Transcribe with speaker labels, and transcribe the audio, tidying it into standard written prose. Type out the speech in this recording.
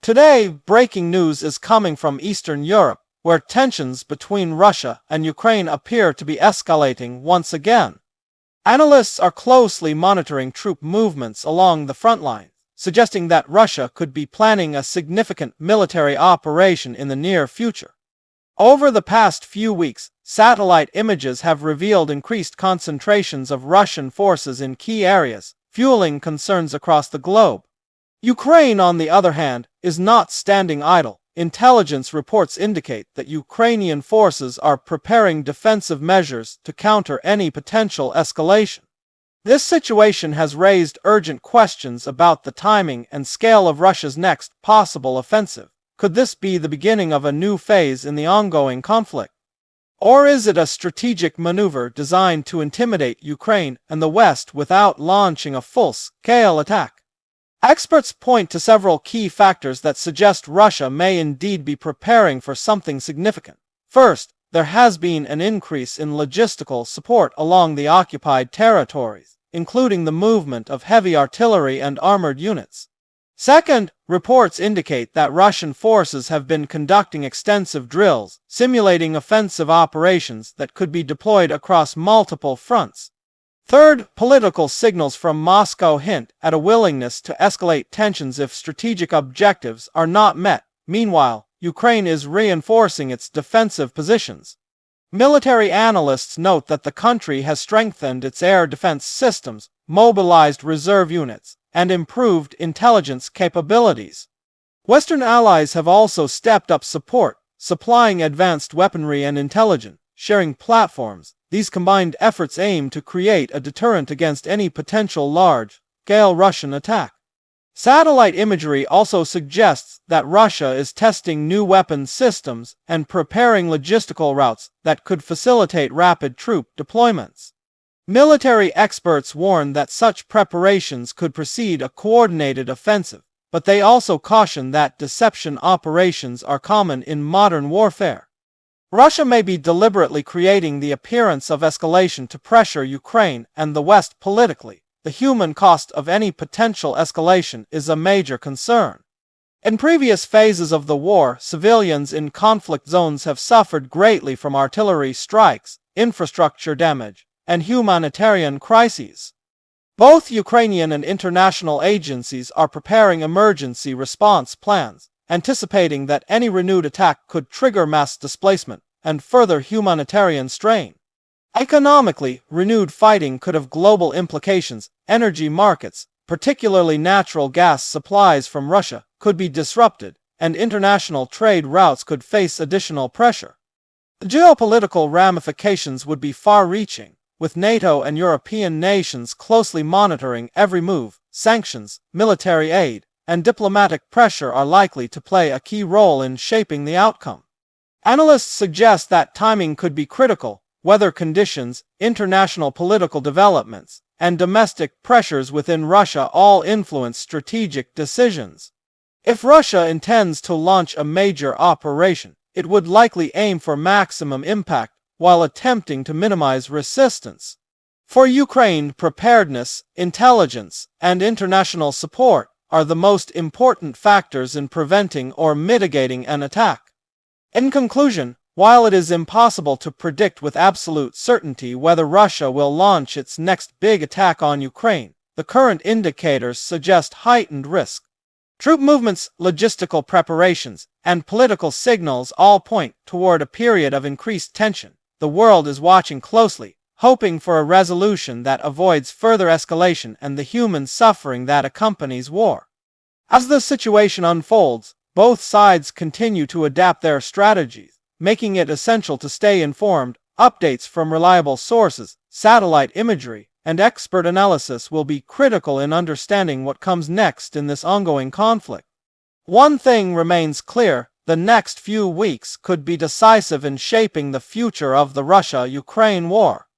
Speaker 1: Today, breaking news is coming from Eastern Europe, where tensions between Russia and Ukraine appear to be escalating once again. Analysts are closely monitoring troop movements along the front line, suggesting that Russia could be planning a significant military operation in the near future. Over the past few weeks, satellite images have revealed increased concentrations of Russian forces in key areas, fueling concerns across the globe. Ukraine, on the other hand, is not standing idle. Intelligence reports indicate that Ukrainian forces are preparing defensive measures to counter any potential escalation. This situation has raised urgent questions about the timing and scale of Russia's next possible offensive. Could this be the beginning of a new phase in the ongoing conflict? Or is it a strategic maneuver designed to intimidate Ukraine and the West without launching a full-scale attack? Experts point to several key factors that suggest Russia may indeed be preparing for something significant. First, there has been an increase in logistical support along the occupied territories, including the movement of heavy artillery and armored units. Second, reports indicate that Russian forces have been conducting extensive drills, simulating offensive operations that could be deployed across multiple fronts. Third, political signals from Moscow hint at a willingness to escalate tensions if strategic objectives are not met. Meanwhile, Ukraine is reinforcing its defensive positions. Military analysts note that the country has strengthened its air defense systems, mobilized reserve units, and improved intelligence capabilities. Western allies have also stepped up support, supplying advanced weaponry and intelligence sharing platforms. These combined efforts aim to create a deterrent against any potential large-scale Russian attack. Satellite imagery also suggests that Russia is testing new weapon systems and preparing logistical routes that could facilitate rapid troop deployments. Military experts warn that such preparations could precede a coordinated offensive, but they also caution that deception operations are common in modern warfare. Russia may be deliberately creating the appearance of escalation to pressure Ukraine and the West politically. The human cost of any potential escalation is a major concern. In previous phases of the war, civilians in conflict zones have suffered greatly from artillery strikes, infrastructure damage, and humanitarian crises. Both Ukrainian and international agencies are preparing emergency response plans, anticipating that any renewed attack could trigger mass displacement and further humanitarian strain. Economically, renewed fighting could have global implications. Energy markets, particularly natural gas supplies from Russia, could be disrupted, and international trade routes could face additional pressure. The geopolitical ramifications would be far-reaching, with NATO and European nations closely monitoring every move. Sanctions, military aid, and diplomatic pressure are likely to play a key role in shaping the outcome. Analysts suggest that timing could be critical. Weather conditions, international political developments, and domestic pressures within Russia all influence strategic decisions. If Russia intends to launch a major operation, it would likely aim for maximum impact while attempting to minimize resistance. For Ukraine, preparedness, intelligence, and international support are the most important factors in preventing or mitigating an attack. In conclusion, while it is impossible to predict with absolute certainty whether Russia will launch its next big attack on Ukraine, the current indicators suggest heightened risk. Troop movements, logistical preparations, and political signals all point toward a period of increased tension. The world is watching closely, hoping for a resolution that avoids further escalation and the human suffering that accompanies war. As the situation unfolds, both sides continue to adapt their strategies, making it essential to stay informed. Updates from reliable sources, satellite imagery, and expert analysis will be critical in understanding what comes next in this ongoing conflict. One thing remains clear: the next few weeks could be decisive in shaping the future of the Russia-Ukraine war.